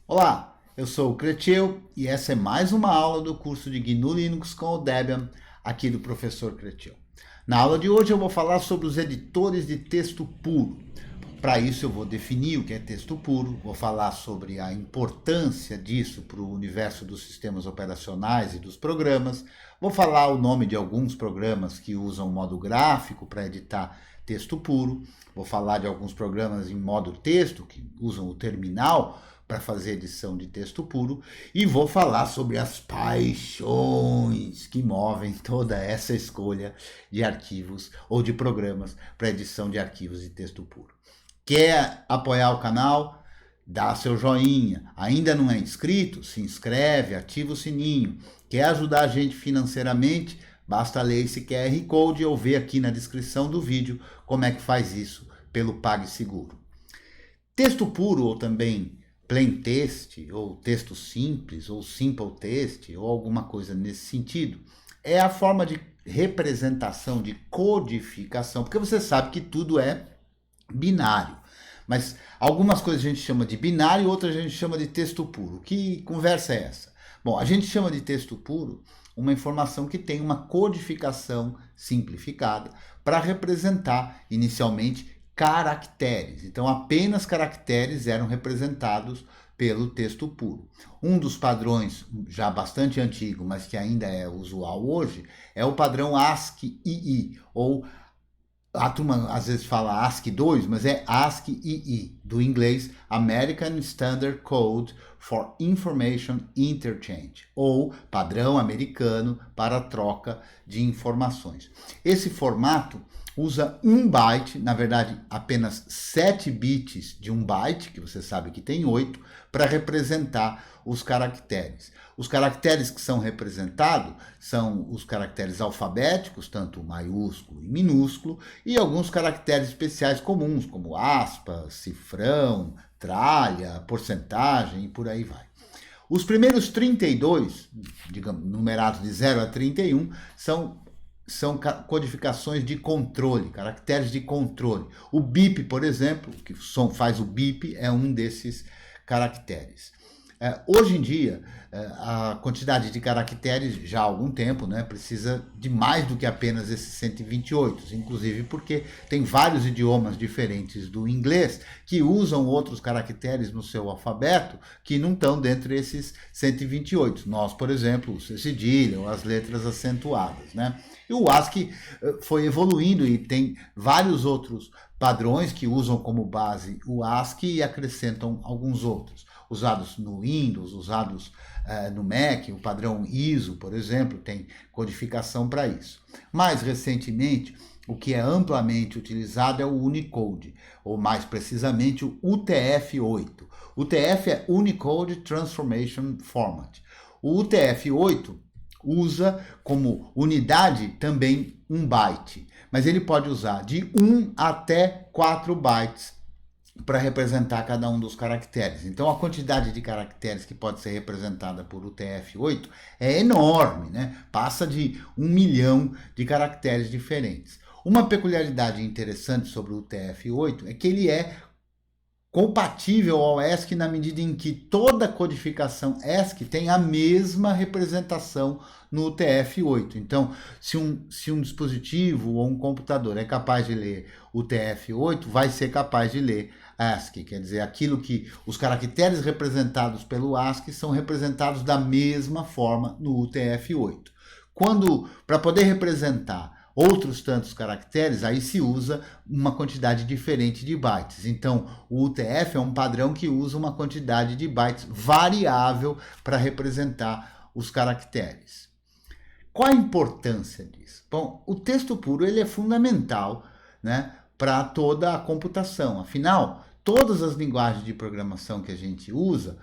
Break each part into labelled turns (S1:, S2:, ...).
S1: Olá, eu sou o Creteu e essa é mais uma aula do curso de GNU Linux com o Debian, aqui do professor Creteu. Na aula de hoje eu vou falar sobre os editores de texto puro. Para isso eu vou definir o que é texto puro, vou falar sobre a importância disso para o universo dos sistemas operacionais e dos programas, vou falar o nome de alguns programas que usam modo gráfico para editar texto puro, vou falar de alguns programas em modo texto que usam o terminal para fazer edição de texto puro e vou falar sobre as paixões que movem toda essa escolha de arquivos ou de programas para edição de arquivos de texto puro. Quer apoiar o canal? Dá seu joinha. Ainda não é inscrito? Se inscreve, ativa o sininho. Quer ajudar a gente financeiramente? Basta ler esse QR Code ou ver aqui na descrição do vídeo como é que faz isso pelo PagSeguro. Texto puro ou também plain text, ou texto simples, ou simple text, ou alguma coisa nesse sentido, é a forma de representação, de codificação, porque você sabe que tudo é binário. Mas algumas coisas a gente chama de binário, outras a gente chama de texto puro. Que conversa é essa? Bom, a gente chama de texto puro uma informação que tem uma codificação simplificada para representar inicialmente caracteres. Então, apenas caracteres eram representados pelo texto puro. Um dos padrões já bastante antigo, mas que ainda é usual hoje, é o padrão ASCII, ou a turma às vezes fala ASCII 2, mas é ASCII, do inglês American Standard Code for Information Interchange, ou padrão americano para troca de informações. Esse formato usa 1 byte, na verdade apenas 7 bits de 1 byte, que você sabe que tem 8, para representar os caracteres. Os caracteres que são representados são os caracteres alfabéticos, tanto maiúsculo e minúsculo, e alguns caracteres especiais comuns, como aspas, cifrão, tralha, porcentagem e por aí vai. Os primeiros 32, digamos, numerados de 0 a 31, são codificações de controle, caracteres de controle. O bip, por exemplo, que faz o bip, é um desses caracteres. Hoje em dia, a quantidade de caracteres, já há algum tempo, né, precisa de mais do que apenas esses 128, inclusive porque tem vários idiomas diferentes do inglês que usam outros caracteres no seu alfabeto que não estão dentro desses 128. Nós, por exemplo, o C cedilha ou as letras acentuadas, né? E o ASCII foi evoluindo e tem vários outros padrões que usam como base o ASCII e acrescentam alguns outros. Usados no Windows, usados no Mac, o padrão ISO, por exemplo, tem codificação para isso. Mais recentemente, o que é amplamente utilizado é o Unicode, ou mais precisamente o UTF-8. O UTF é Unicode Transformation Format. O UTF-8 usa como unidade também 1 byte, mas ele pode usar de 1 até 4 bytes para representar cada um dos caracteres. Então a quantidade de caracteres que pode ser representada por UTF-8 é enorme, né? Passa de 1 milhão de caracteres diferentes. Uma peculiaridade interessante sobre o UTF-8 é que ele é compatível ao ESC na medida em que toda codificação ESC tem a mesma representação no UTF-8. Então, se um dispositivo ou um computador é capaz de ler o UTF-8, vai ser capaz de ler ASCII, quer dizer, aquilo que os caracteres representados pelo ASCII são representados da mesma forma no UTF-8. Para poder representar outros tantos caracteres, aí se usa uma quantidade diferente de bytes. Então, o UTF é um padrão que usa uma quantidade de bytes variável para representar os caracteres. Qual a importância disso? Bom, o texto puro ele é fundamental, né, para toda a computação. Afinal, todas as linguagens de programação que a gente usam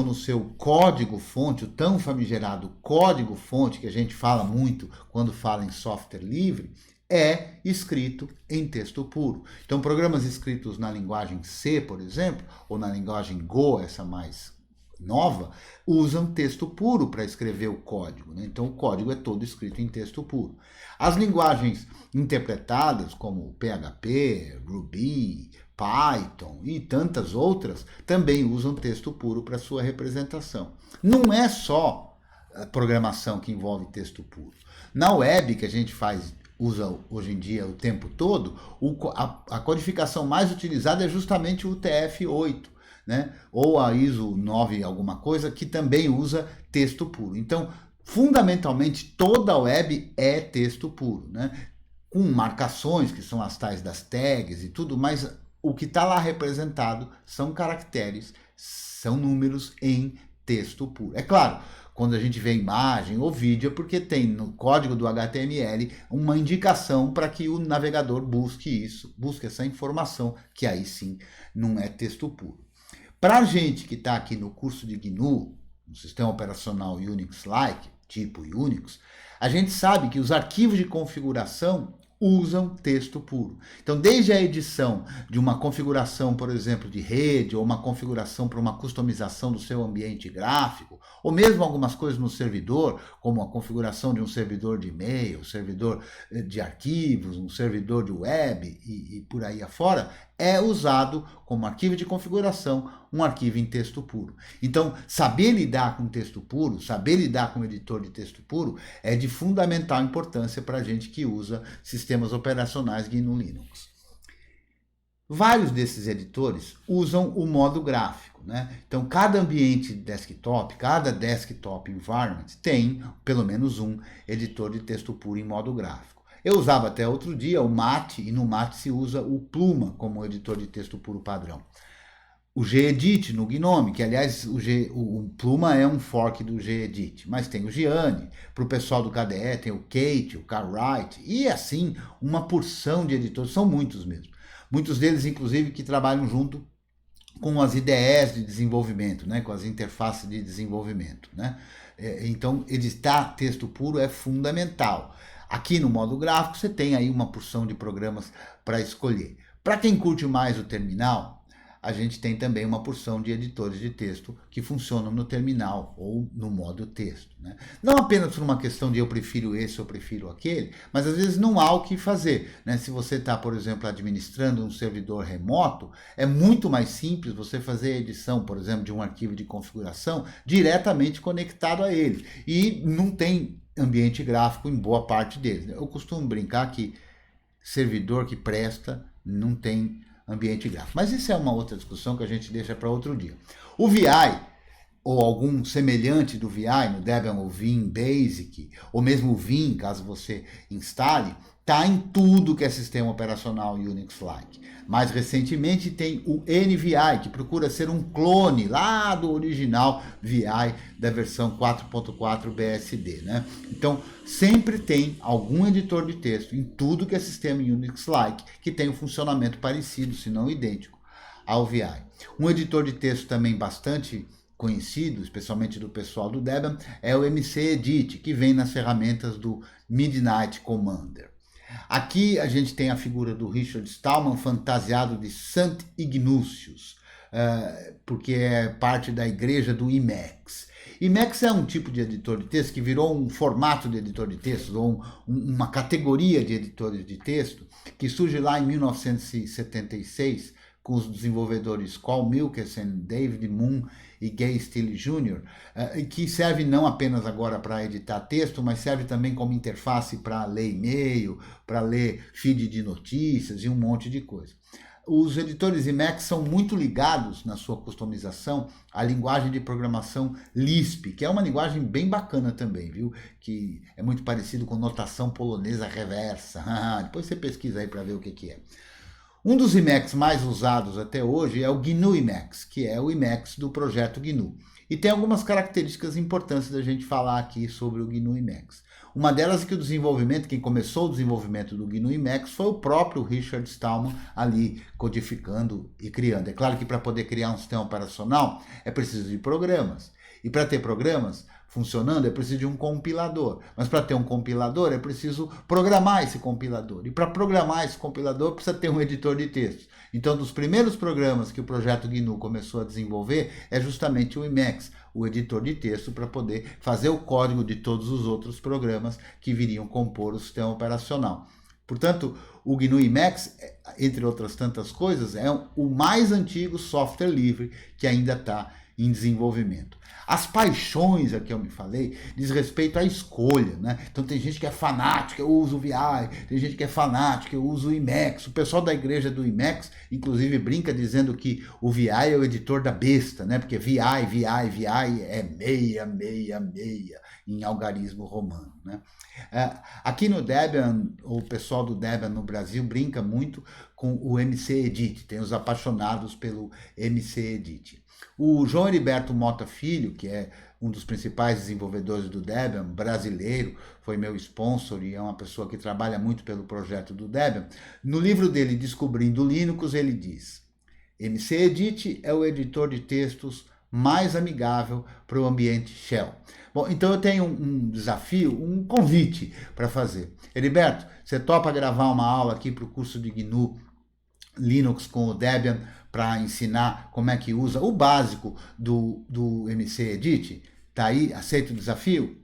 S1: no seu código-fonte, o tão famigerado código-fonte que a gente fala muito quando fala em software livre, é escrito em texto puro. Então, programas escritos na linguagem C, por exemplo, ou na linguagem Go, essa mais nova, usam texto puro para escrever o código, né? Então o código é todo escrito em texto puro. As linguagens interpretadas, como PHP, Ruby, Python e tantas outras também usam texto puro para sua representação. Não é só a programação que envolve texto puro. Na web, que a gente usa hoje em dia o tempo todo, a codificação mais utilizada é justamente o UTF-8, né? Ou a ISO 9 alguma coisa, que também usa texto puro. Então, fundamentalmente, toda a web é texto puro, né? Com marcações, que são as tais das tags e tudo, mas o que está lá representado são caracteres, são números em texto puro. É claro, quando a gente vê imagem ou vídeo, é porque tem no código do HTML uma indicação para que o navegador busque essa informação, que aí sim não é texto puro. Para a gente que está aqui no curso de GNU, no sistema operacional Unix-like, tipo Unix, a gente sabe que os arquivos de configuração usam texto puro. Então, desde a edição de uma configuração, por exemplo, de rede, ou uma configuração para uma customização do seu ambiente gráfico, ou mesmo algumas coisas no servidor, como a configuração de um servidor de e-mail, servidor de arquivos, um servidor de web e por aí afora, é usado como arquivo de configuração, um arquivo em texto puro. Então, saber lidar com texto puro, saber lidar com editor de texto puro, é de fundamental importância para a gente que usa sistemas operacionais GNU Linux. Vários desses editores usam o modo gráfico, né? Então, cada ambiente desktop, cada desktop environment tem pelo menos um editor de texto puro em modo gráfico. Eu usava até outro dia o Mate, e no Mate se usa o Pluma como editor de texto puro padrão. O Gedit no Gnome, que aliás o Pluma é um fork do Gedit, mas tem o Gianni, para o pessoal do KDE tem o Kate, o Cartwright, e assim uma porção de editores, são muitos mesmo. Muitos deles, inclusive, que trabalham junto com as IDEs de desenvolvimento, né, com as interfaces de desenvolvimento, né? Então, editar texto puro é fundamental. Aqui no modo gráfico você tem aí uma porção de programas para escolher. Para quem curte mais o terminal, a gente tem também uma porção de editores de texto que funcionam no terminal ou no modo texto, né? Não apenas por uma questão de eu prefiro esse ou prefiro aquele, mas às vezes não há o que fazer, né? Se você está, por exemplo, administrando um servidor remoto, é muito mais simples você fazer a edição, por exemplo, de um arquivo de configuração diretamente conectado a ele. E não tem ambiente gráfico em boa parte deles. Eu costumo brincar que servidor que presta não tem ambiente gráfico. Mas isso é uma outra discussão que a gente deixa para outro dia. O VI, ou algum semelhante do VI, no Debian ou Vim Basic, ou mesmo o Vim, caso você instale, está em tudo que é sistema operacional Unix-like. Mais recentemente tem o NVI, que procura ser um clone lá do original VI da versão 4.4 BSD, né? Então, sempre tem algum editor de texto em tudo que é sistema Unix-like que tem um funcionamento parecido, se não idêntico, ao VI. Um editor de texto também bastante conhecido, especialmente do pessoal do Debian, é o MCEdit, que vem nas ferramentas do Midnight Commander. Aqui a gente tem a figura do Richard Stallman fantasiado de Sant Ignatius, porque é parte da igreja do Emacs. Emacs é um tipo de editor de texto que virou um formato de editor de texto, ou uma categoria de editores de texto, que surge lá em 1976, com os desenvolvedores Carl Milkeson, David Moon e Gay Steele Jr., que serve não apenas agora para editar texto, mas serve também como interface para ler e-mail, para ler feed de notícias e um monte de coisa. Os editores Emacs são muito ligados na sua customização à linguagem de programação Lisp, que é uma linguagem bem bacana também, viu? Que é muito parecido com notação polonesa reversa. Depois você pesquisa aí para ver o que é. Um dos Emacs mais usados até hoje é o GNU Emacs, que é o Emacs do projeto GNU. E tem algumas características importantes da gente falar aqui sobre o GNU Emacs. Uma delas é que quem começou o desenvolvimento do GNU Emacs foi o próprio Richard Stallman ali codificando e criando. É claro que para poder criar um sistema operacional é preciso de programas. E para ter programas funcionando é preciso de um compilador. Mas para ter um compilador é preciso programar esse compilador. E para programar esse compilador precisa ter um editor de texto. Então, dos primeiros programas que o projeto GNU começou a desenvolver é justamente o Emacs, o editor de texto, para poder fazer o código de todos os outros programas que viriam compor o sistema operacional. Portanto, o GNU Emacs, entre outras tantas coisas, é o mais antigo software livre que ainda está em desenvolvimento. As paixões a que eu me falei diz respeito à escolha, né? Então tem gente que é fanática, eu uso o VI, tem gente que é fanática, eu uso o Emacs. O pessoal da igreja do Emacs, inclusive, brinca dizendo que o VI é o editor da besta, né? Porque VI é meia, meia, meia em algarismo romano, né? Aqui no Debian, o pessoal do Debian no Brasil brinca muito com o MC-Edit, tem os apaixonados pelo MC-Edit. O João Heriberto Mota Filho, que é um dos principais desenvolvedores do Debian, brasileiro, foi meu sponsor e é uma pessoa que trabalha muito pelo projeto do Debian, no livro dele Descobrindo Linux, ele diz: MC-Edit é o editor de textos mais amigável para o ambiente Shell. Bom, então eu tenho um desafio, um convite para fazer. Heriberto, você topa gravar uma aula aqui para o curso de GNU Linux com o Debian para ensinar como é que usa o básico do MC-Edit? Tá aí, aceita o desafio?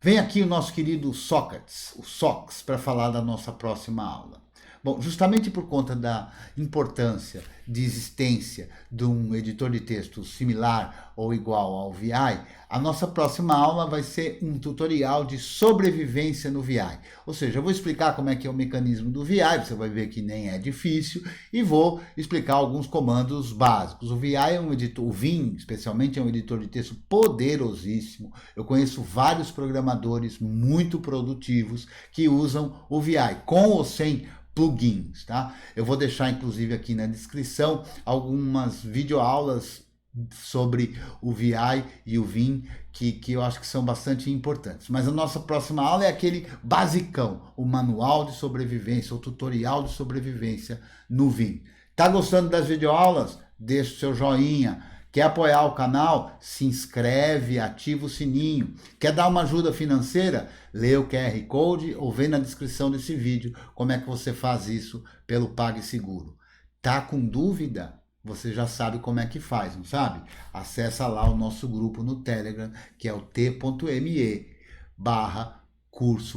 S1: Vem aqui o nosso querido Sócrates, o Sox, para falar da nossa próxima aula. Bom, justamente por conta da importância de existência de um editor de texto similar ou igual ao VI, a nossa próxima aula vai ser um tutorial de sobrevivência no VI. Ou seja, eu vou explicar como é que é o mecanismo do VI, você vai ver que nem é difícil, e vou explicar alguns comandos básicos. O VI é um editor, o Vim, especialmente, é um editor de texto poderosíssimo. Eu conheço vários programadores muito produtivos que usam o VI, com ou sem plugins, tá? Eu vou deixar inclusive aqui na descrição algumas videoaulas sobre o VI e o Vim que eu acho que são bastante importantes. Mas a nossa próxima aula é aquele basicão, o manual de sobrevivência, o tutorial de sobrevivência no Vim. Tá gostando das videoaulas? Deixa o seu joinha. Quer apoiar o canal? Se inscreve, ativa o sininho. Quer dar uma ajuda financeira? Lê o QR Code ou vê na descrição desse vídeo como é que você faz isso pelo PagSeguro. Tá com dúvida? Você já sabe como é que faz, não sabe? Acessa lá o nosso grupo no Telegram, que é o t.me/curso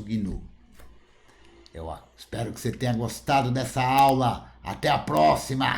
S1: GNU. Eu espero que você tenha gostado dessa aula. Até a próxima!